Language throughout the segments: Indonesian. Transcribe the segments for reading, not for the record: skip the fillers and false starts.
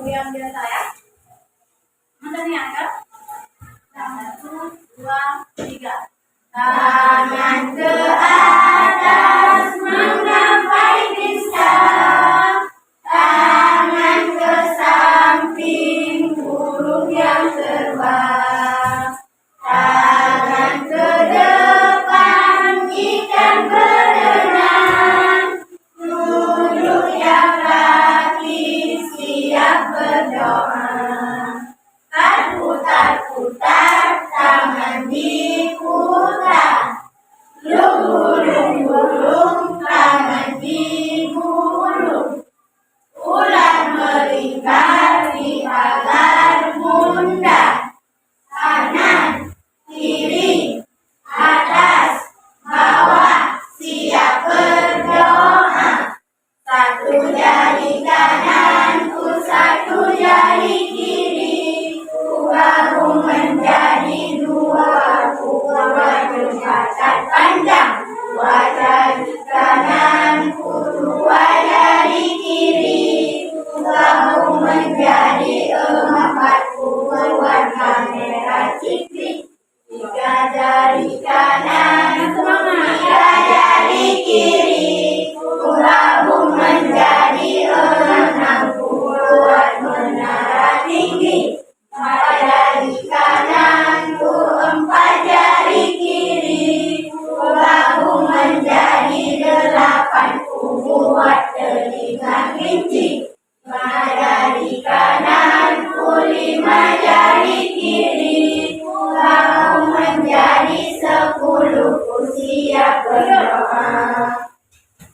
yang biasa ya. Mana nih angkat? 1, 2, 3. Tangan ke atas menggapai bisa. Tangan ke samping burung yang terbang. Tangan ke depan ikan berenang. Duduk yang kaki siap berdoa. Putar-putar tangan diputar. Gulung-gulung tangan digulung. Ular melingkar di pagar bunda. Kanan, kiri, atas, bawah, siap berdoa. Satu jari kananku, satu jari kiriku, baru menjadi dua. Buat bercacat panjang, dua jari kananku, dua jari kiriku, baru menjadi empat. Buat kamera cipri, tiga jari kananku, tiga jari kiriku, baru menjadi enam. Buat menara tinggi, empat jari kananku, empat jari kiriku, baru menjadi delapan. Buat telinga kelinci, lima jari kananku, lima jari kiriku, baru menjadi 10. Siap berdoa.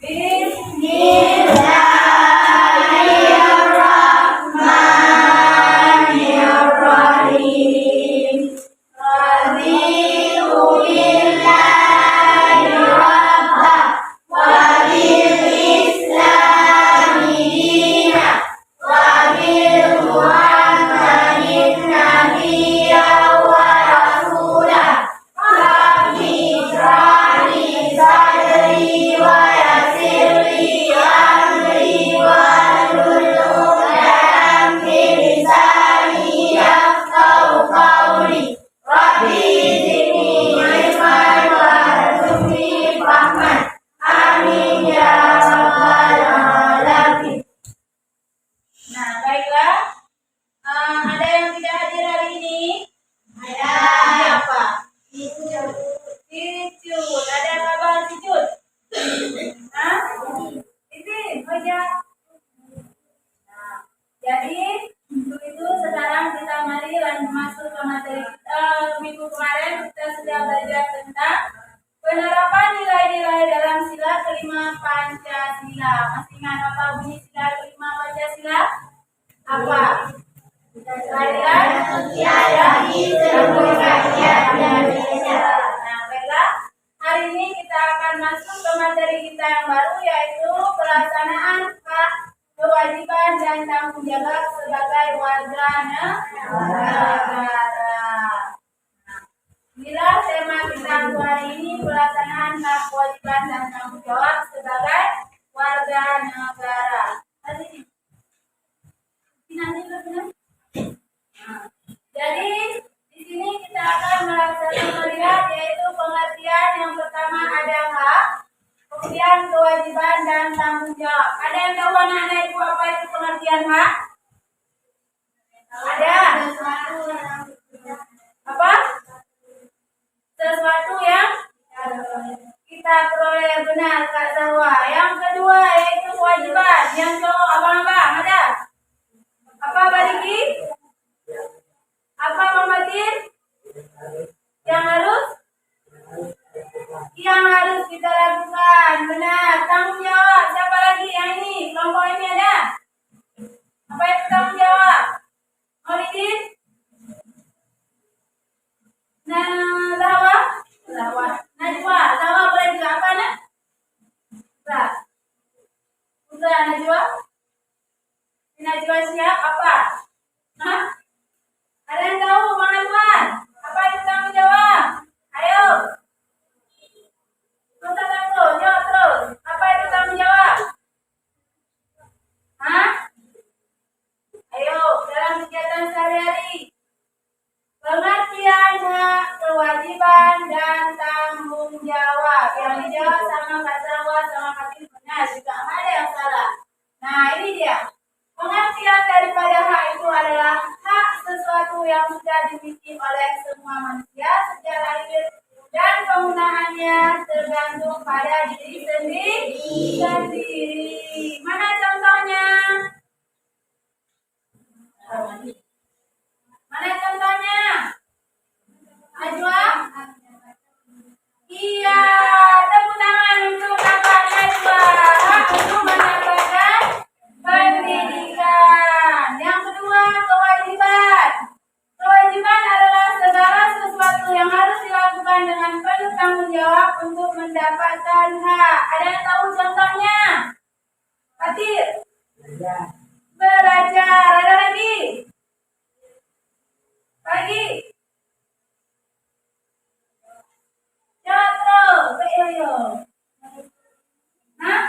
Bismillahirrahmanirrahim. Raditu billahi rabba wa bil islami dina wa bil muhammadin nabiyya wa rasulah. Rabbi shrah li sadri wa yassir li amri wahlul 'uqdatam min lisani yafqahu qawli. Rabbi zidni ilman warzuqni fahman. Amin ya rabbal alamin. Nah, baiklah. Ada yang tidak hadir hari ini? Ada. Siapa? Cicut. Ada kabar Cicut? Hah? Ini aja. Nah, jadi untuk itu sekarang kita mari masuk ke materi kita. Minggu kemarin kita sudah belajar tentang penerapan nilai-nilai dalam sila kelima Pancasila. Masih ingat apa bunyi sila kelima Pancasila? Apa? Keadilan sosial bagi seluruh rakyat Indonesia. Nah, baiklah. Hari ini kita akan masuk ke materi kita yang baru, yaitu pelaksanaan hak, kewajiban dan tanggung jawab sebagai warga negara. Inilah tema kita untuk hari ini, pelaksanaan hak, kewajiban dan tanggung jawab sebagai warga negara. Jadi di sini kita akan melihat yaitu pengertian yang pertama ada hak, kemudian kewajiban dan tanggung jawab. Ada yang tahu anak-anak ibu apa itu pengertian hak? Ada? Apa? Sesuatu yang kita peroleh, benar Kak Zahwa. Yang kedua yaitu kewajiban. Yang cowok abang-abang ada? Apa Bariki? Apa Muhammadin? Yang harus kita lakukan. Benar. Tanggung jawab. Siapa lagi yang ini? Kelompok ini ada? Apa itu tanggung jawab? Muhammadin? Nah, Zahwa? Najwa. Zahwa boleh juga apa nak? Putra Najwa? Najwa siap apa? Hah? Ada yang tahu Bang Anwar? Apa itu tanggung jawab? Ayo. Kita takut, jawab terus. Apa itu tanggung jawab? Hah? Ayo. Pengertian daripada hak itu adalah hak sesuatu yang sudah dimiliki oleh semua manusia sejak lahir dan penggunaannya tergantung pada diri sendiri. Mana contohnya? Mana contohnya? Najwa? Iya, tepuk tangan untuk Kakak Najwa. Hak untuk mendapatkan pendidikan. Yang kedua, kewajiban. Kewajiban adalah segala sesuatu yang harus dilakukan dengan penuh tanggung jawab untuk mendapatkan hak. Ada yang tahu contohnya? Fatir? Belajar. Ada lagi? Lagi? Jawab terus. Ayo. Hah?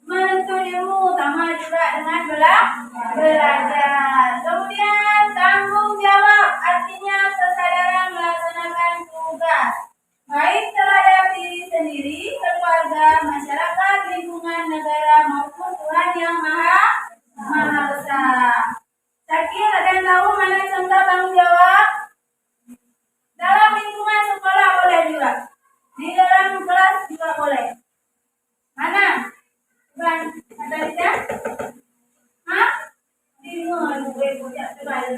Menuntut ilmu sama juga dengan belajar. Kemudian tanggung jawab artinya kesadaran melaksanakan tugas baik terhadap diri sendiri, keluarga, masyarakat, lingkungan, negara maupun Tuhan yang maha besar. Syakir, ada yang tahu mana contoh tanggung jawab? Dalam lingkungan sekolah boleh juga. Di dalam kelas juga boleh. Mana? Bukan, ada tidak? Hah?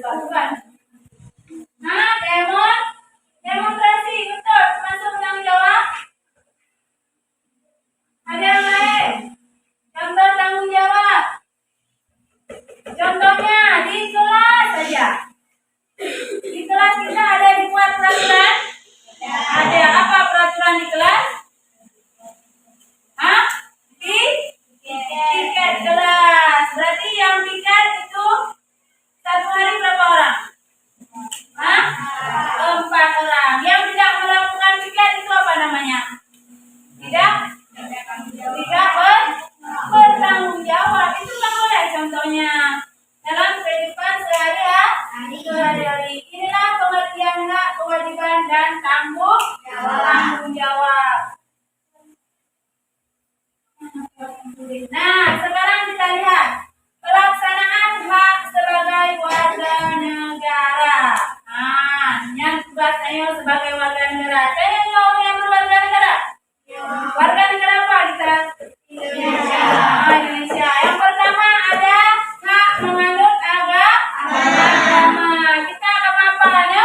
Bukan. Nah, demonstrasi betul termasuk tanggung jawab. Ada yang lain? Contoh tanggung jawab. Contohnya di kelas saja. Di kelas kita ada dibuat peraturan. Ada apa peraturan di kelas? Hah? Tiket kelas. Berarti yang piket itu satu hari berapa orang? Hah? 4 orang. Yang tidak melakukan piket itu apa namanya? Tidak bertanggung jawab. Itu kan boleh contohnya dalam kehidupan sehari-hari. Inilah pengertian hak, kewajiban dan tanggung jawab. Nah, sekarang kita lihat pelaksanaan hak sebagai warga negara. Nah, yang tugas saya sebagai warga negara. Saya yang berwarga negara. Warga negara apa kita? Indonesia. Indonesia. Yang pertama ada hak menganut agama. Kita agama apa ya?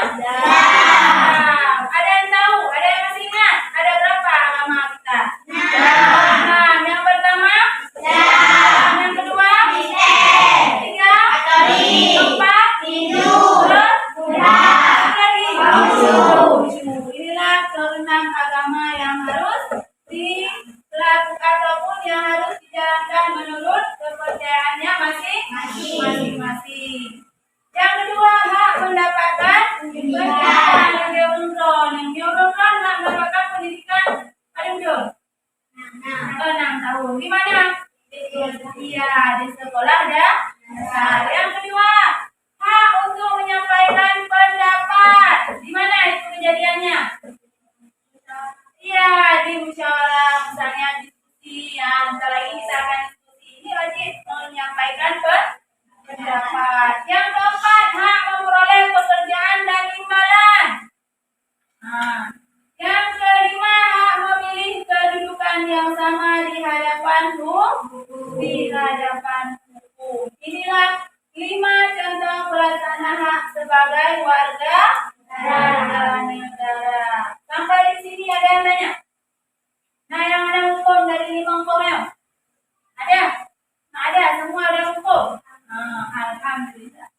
Ada yang tahu? Ada yang masih ingat? Ada berapa agama kita? Yang pertama, yang kedua, tiga, keempat, inilah keenam agama yang harus dilakukan ataupun yang harus dijalankan menurut kepercayaannya masing-masing. Yang kedua, hak mendapatkan pendidikan. Yang diurunkan hak mendapatkan pendidikan. Ada udah 6 tahun. Di mana? Iya, di sekolah dasar. Yang kedua, hak untuk menyampaikan pendapat. Di mana itu kejadiannya? Iya, di musyawarah, misalnya diskusi, ya, bentar lagi kita akan diskusi. Ini wajib menyampaikan pendapat. Yang keempat, hak memperoleh pekerjaan dan imbalan. Nah, yang kelima, hak memilih kedudukan yang sama di hadapan hukum. Inilah 5 contoh pelaksanaan hak sebagai warga negara. Sampai di sini ada yang tanya? Nah, yang ada hukum dari 5 hukumnya? Ada? Nah, ada, semua ada hukum. Alhamdulillah.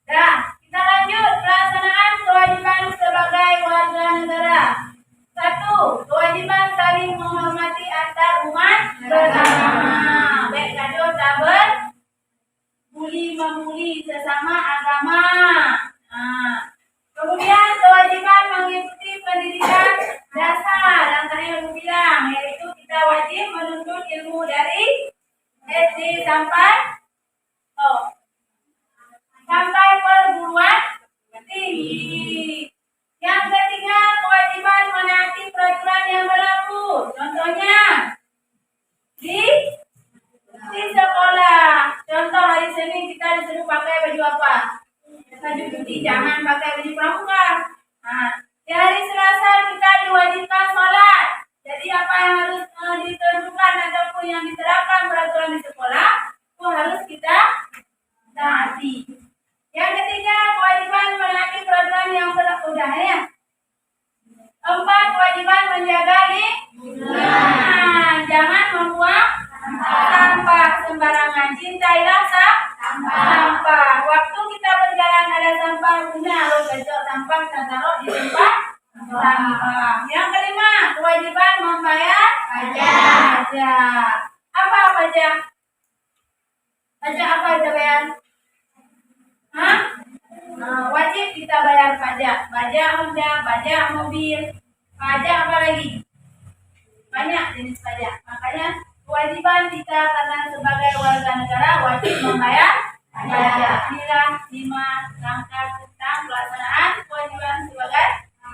Dah, kita lanjut pelaksanaan kewajiban sebagai warga negara. 1. Kewajiban saling menghormati antar umat beragama. Baik kado sabar, memuli sesama agama. Nah, kemudian kewajiban mengikuti pendidikan dasar yang tadi aku bilang, yaitu kita wajib menuntut ilmu dari SD sampai perguruan tinggi. Yang ketiga, kewajiban menaati peraturan yang berlaku. Contohnya di sekolah. Jadi jangan pakai baju pramuka. Nah, di hari Selasa kita diwajibkan sholat. Jadi apa yang harus ditentukan ataupun yang diterapkan peraturan di sekolah itu harus kita taati. Yang ketiga, kewajiban menaati peraturan yang udah ya. 4, kewajiban menjaga lingkungan. Jangan membuang sampah sembarangan. Cintailah sampah. Waktu kita berjalan ada sampah, punya lo gajok sampah kita taruh di tempat sampah. Yang kelima, kewajiban membayar pajak. Apa pajak? Pajak apa kita bayar? Hah? Wajib kita bayar pajak. Pajak Honda, pajak mobil, pajak apa lagi? Banyak jenis pajak. Makanya kewajiban kita karena sebagai warga negara wajib membayar pajak. Inilah 5 langkah tentang pelaksanaan kewajiban sebagai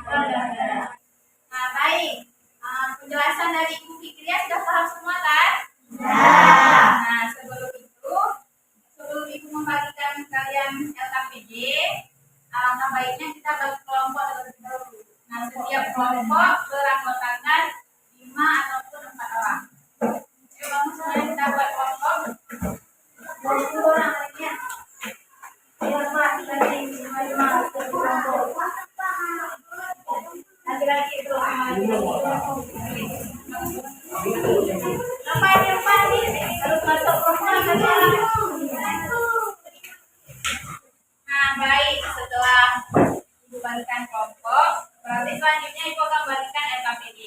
warga negara. Nah, baik. Penjelasan dari Ibu Fikriya sudah paham semua kan? Nah, sebelum Ibu membagikan kalian LKPD, alangkah baiknya kita bagi kelompok terlebih dahulu. Nah, setiap kelompok beranggotakan 5 ataupun 4 orang. Coba misalnya kita buat kelompok 20 orang lainnya. Lagi-lagi itu apa yang pasti harus masuk kelompok. Nah, baik, setelah Ibu bagikan kelompok, berarti selanjutnya Ibu akan bagikan LKPD.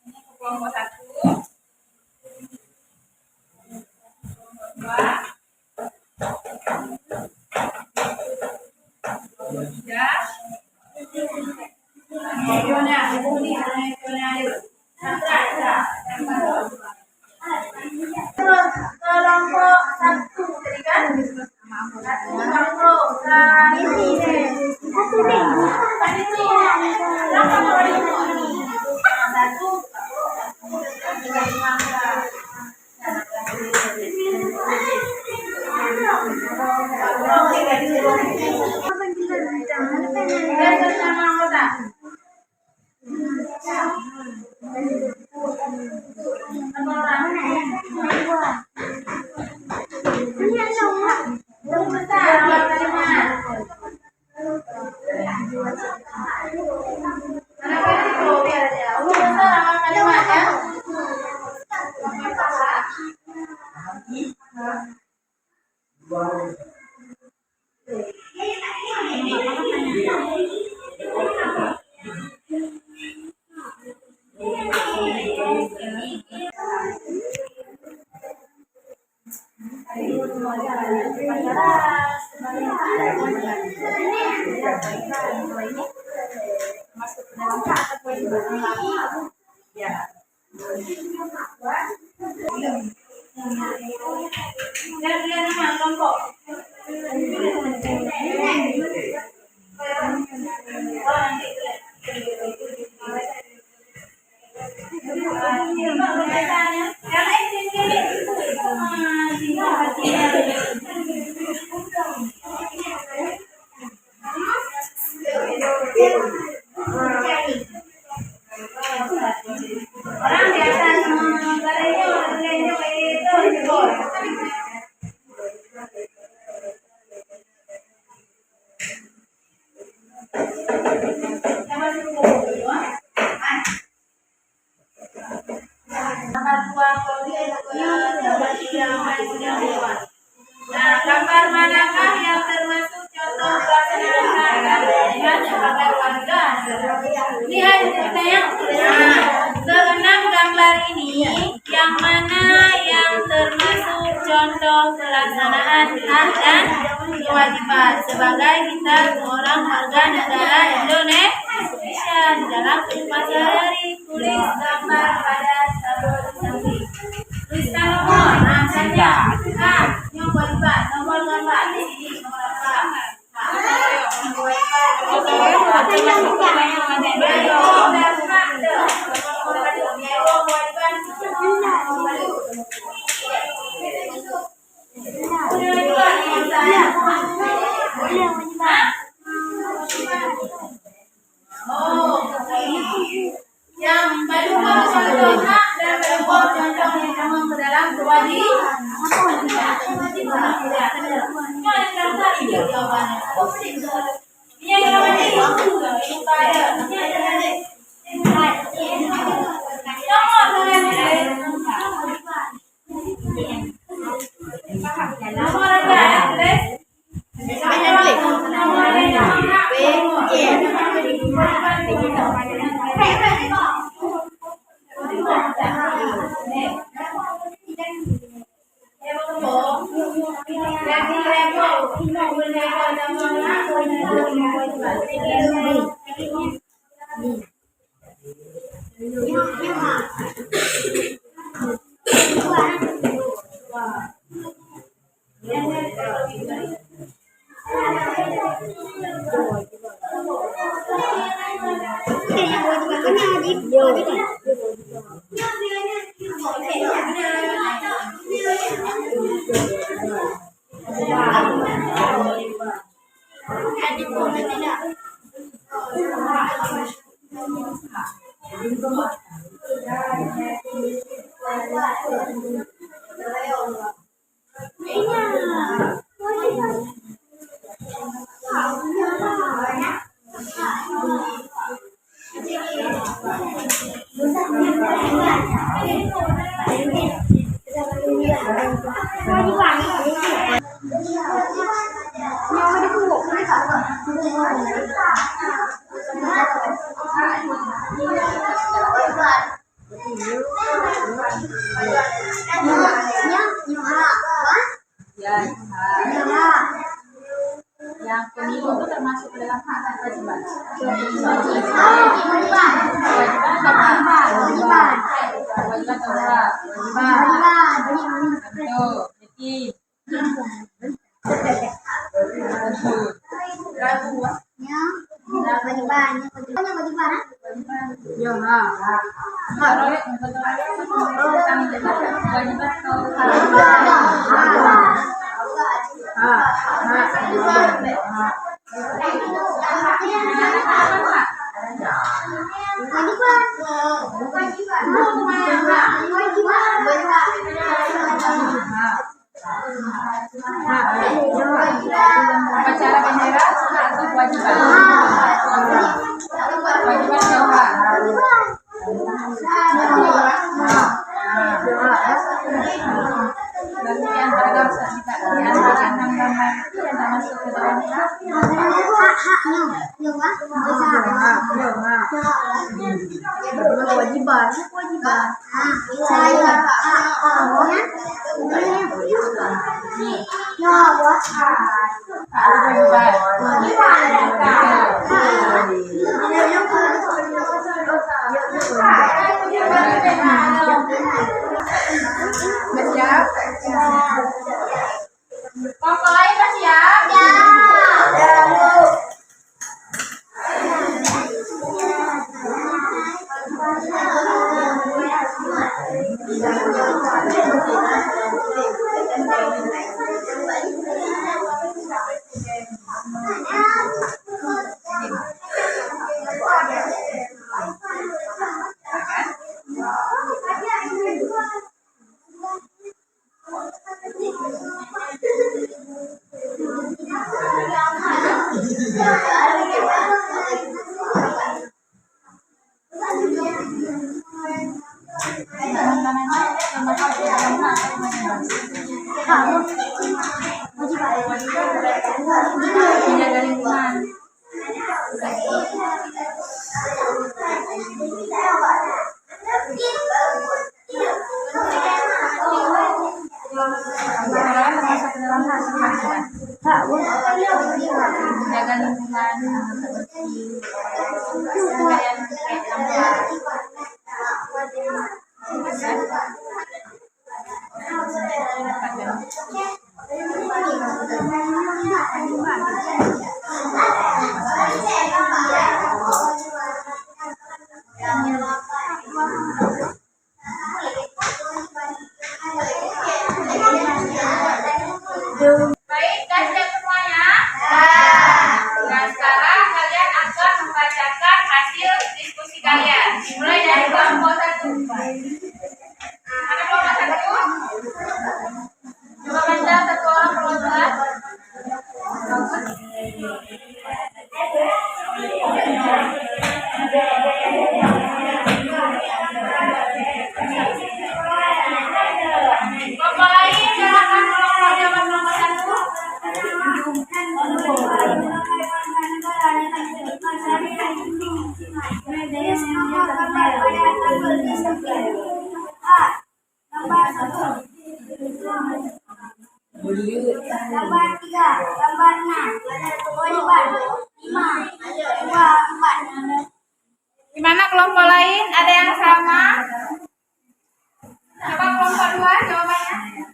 Ini ke kelompok 1, kelompok 2, 3. Kelompok 1 tadi kan? Orang biasa Nah, gambar manakah yang termasuk contoh pelaksanaan keagamaan sebagai warga? Lihat ceritanya. Nah, keenam gambar ini yang mana yang termasuk contoh pelaksanaan hak dan kewajiban sebagai kita seorang warga negara Indonesia dalam kehidupan sehari-hari. Tulis gambar pada tabel samping. Tuliskan nomor, saja. Yang kewajiban, nomor gambar di sini nomor apa? Yang pemilu itu termasuk dalam hak dan kewajiban. Upacara bendera atau kewajiban? Kewajiban jawab. Dan di antara di antara 6 gambar itu yang termasuk ke dalam kewajiban. Siap? Kelompok lain Pak, siap? Menjaga lingkungan. Masuk ke dalam hak kewajiban. Menjaga lingkungan bersih. Baik, dan siap semuanya? Nah, sekarang kalian akan membacakan hasil diskusi kalian. Mulai dari kelompok 1. Mana kelompok 1? Gambar 3, gambar 6, kewajiban 5, 2, 4. Gimana kelompok lain? Ada yang sama? Coba kelompok 2 jawabannya.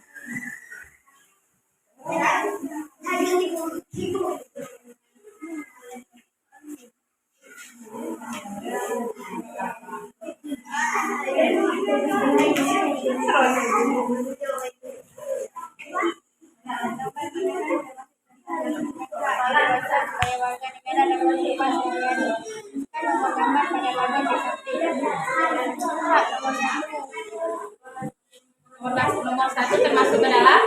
Nomor 1 termasuk ke dalam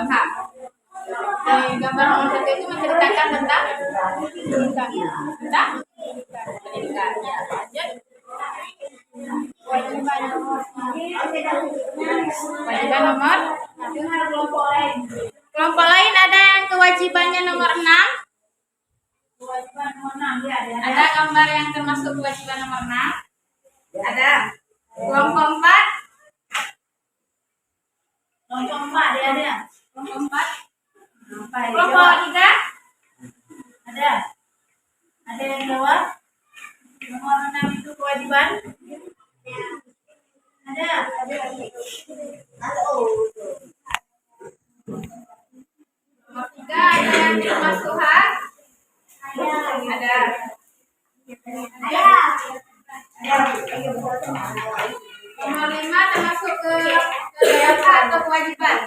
hak. Di gambar nomor 1 itu menceritakan tentang pendidikan. Ya, lanjut. Kewajiban nomor dengan kelompok lain. Kelompok lain ada yang kewajibannya nomor 6. Kewajiban nomor 6 ya, Ada gambar yang termasuk kewajiban nomor 6. Ada. Kelompok 4. Kelompok 4 ada. Kelompok 4. Kelompok Kelompok 3. ada. Ada yang jawab? Nomor 6 itu kewajiban? Ada. Nomor 3 ada yang termasuk hak. Ada. Nomor 5 termasuk ke dalam hak atau kewajiban.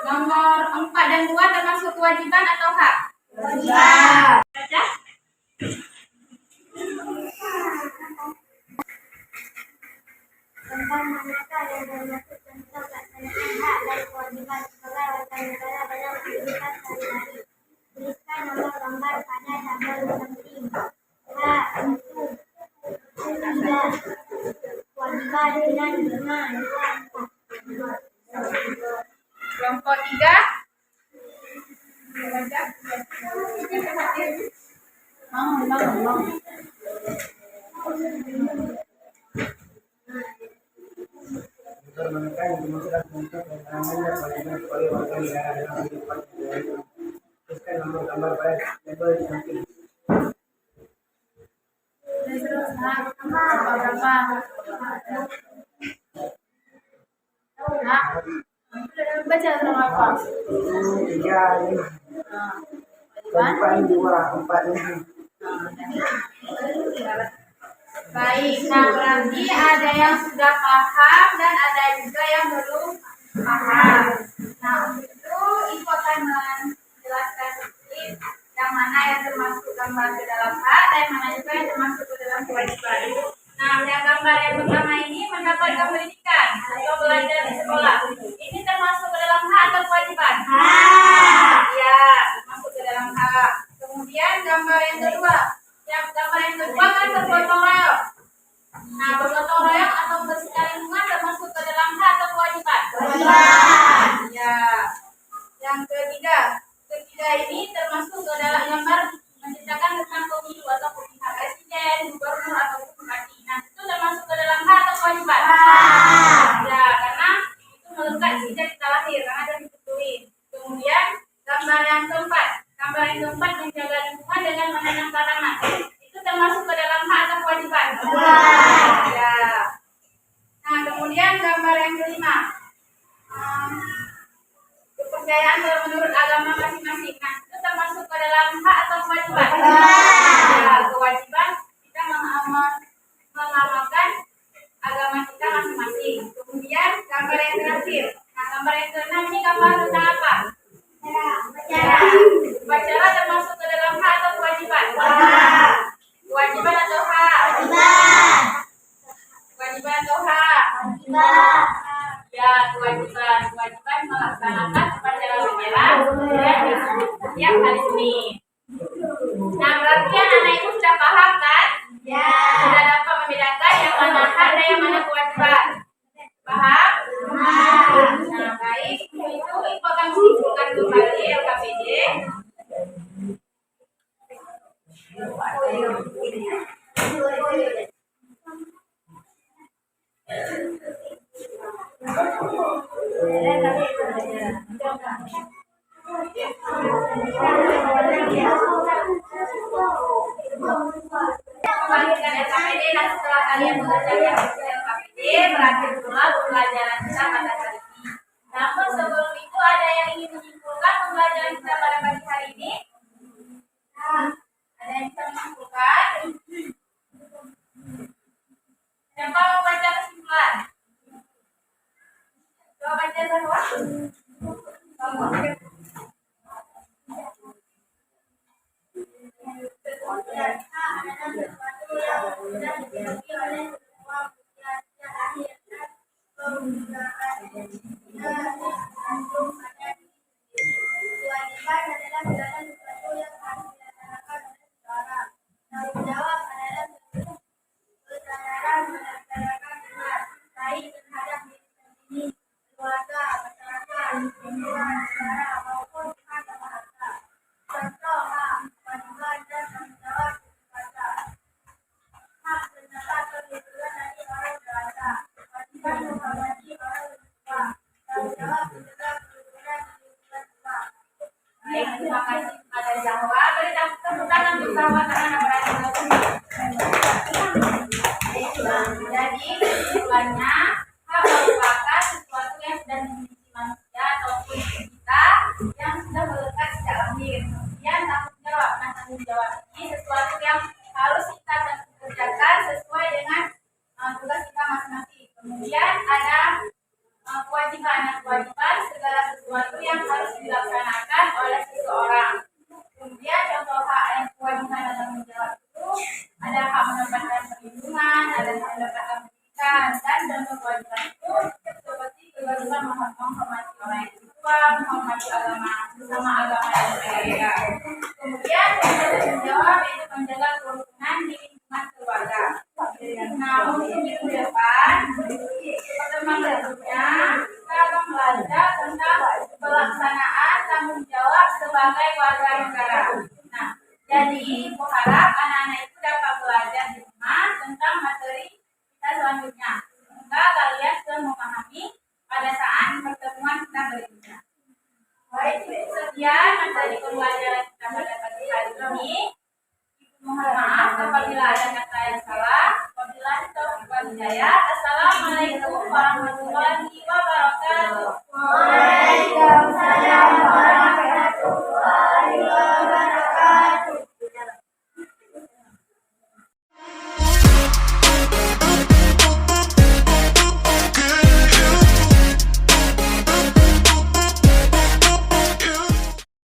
Nomor 4 dan 2 termasuk kewajiban atau hak? Baca. Tentang manakah yang termasuk tentang pelaksanaan hak dan kewajiban sebagai warga negara dalam kehidupan sehari-hari. Tuliskan nomor gambar pada tabel penting. Hak itu 3. Kewajiban dengan 5, 2, 4. Kelompok 3. Baca. Bangun. Mereka yang dimaksudkan untuk namanya kewajiban sebagai warga negara dalam kehidupan sehari-hari. Tuliskan nomor gambar pada label di samping. Baca nomor apa? 3, 5. Kewajiban 2, 4, 5. Baik, nah berarti ada yang sudah paham dan ada juga yang belum paham. Nah, untuk itu Ibu akan menjelaskan sedikit yang mana yang termasuk gambar ke dalam hak dan mana juga yang termasuk ke dalam kewajiban. Nah, yang gambar yang pertama ini mendapatkan pendidikan atau belajar di sekolah. Ini termasuk ke dalam hak atau kewajiban? Ya, termasuk ke dalam hak. Kemudian gambar yang kedua. Gambar yang kedua kan bergotong royong. Nah, bergotong royong atau bersihkan lingkungan termasuk ke dalam hak atau kewajiban? Ya. Yang ketiga ini termasuk ke dalam gambar menceritakan tentang pemilu atau pemilihan presiden, gubernur atau bupati. Nah, itu termasuk ke dalam hak atau kewajiban? Ya, karena itu melekat sejak kita lahir, karena ada ditentuin. Kemudian gambar yang keempat menjaga lingkungan dengan menanam tanaman. Itu termasuk ke dalam hak atau kewajiban? Ya. Nah, kemudian gambar yang kelima, kepercayaan menurut agama masing-masing. Nah, itu termasuk ke dalam hak atau kewajiban? Ya, kewajiban kita mengamalkan agama kita masing-masing. Kemudian gambar yang terakhir. Nah, gambar yang keenam ini gambar tentang apa? Upacara termasuk ke dalam hak atau kewajiban? Kewajiban atau hak? Kewajiban atau hak? Ya, kewajiban melaksanakan upacara bendera setiap hari Senin. Nah, berarti anak-anak ibu sudah paham kan? Sudah dapat membedakan yang mana hak dan yang mana kewajiban. Paham? Nah, baik. Itu ibu akan menunjukkan kembali LKPD. Kembalikan LKPD dan setelah kalian mengerjakan LKPD, berakhir pula pembelajaran kita pada hari ini. Namun sebelum itu ada yang ingin menyimpulkan pembelajaran kita pada pagi hari ini? Ada yang bisa menyimpulkan? Siapa mau baca kesimpulan? Coba baca semua. Kewajiban adalah segala sesuatu yang harus dilaksanakan oleh seseorang. Tanggung jawab adalah seluruh kesadaran melaksanakan benar, baik terhadap diri sendiri, keluarga, masyarakat, lingkungan, negara, maupun Tuhan Yang Maha Esa. Contoh hak, kewajiban dan tanggung jawab dewasa. Hak mendapat perlindungan dari orang dewasa. Kewajiban menghormati orang tua. Tanggung jawab mencegah kerumunan di lingkungan tua. Baik, terima kasih kepada Zahwa. Beri tepuk tangan untuk Zahwa karena berhasil Jadi kesimpulannya, hak merupakan sesuatu yang sudah dimiliki manusia ataupun kita yang sudah melekat sejak lahir. Kemudian tanggung jawab. Nah, tanggung jawab ini sesuatu yang harus kita kerjakan sesuai dengan tugas kita masing-masing. Kemudian ada kewajiban. Nah, kewajiban segala sesuatu yang harus dilaksanakan oleh seseorang. Kemudian contoh hak yang kewajiban dan tanggung jawab itu ada hak mendapatkan perlindungan, ada hak mendapatkan pendidikan, dan contoh kewajiban itu seperti kewajiban menghormati orang yang tua, menghormati agama sesama agama yang berbeda. Kemudian contoh tanggung jawab yaitu menjaga kerukunan di lingkungan keluarga. Nah, untuk minggu depan, pertemuan berikutnya kita akan belajar tentang pelaksanaan tanggung jawab sebagai warga negara. Nah, jadi aku harap anak-anak itu dapat belajar di rumah tentang materi kita selanjutnya. Semoga kalian sudah memahami pada saat pertemuan kita berikutnya. Baik, sekian materi pembelajaran kita pada pagi hari ini. Mohon maaf apabila ada kata yang salah. Wabillahi taufiq wal hidayah. Assalamualaikum warahmatullahi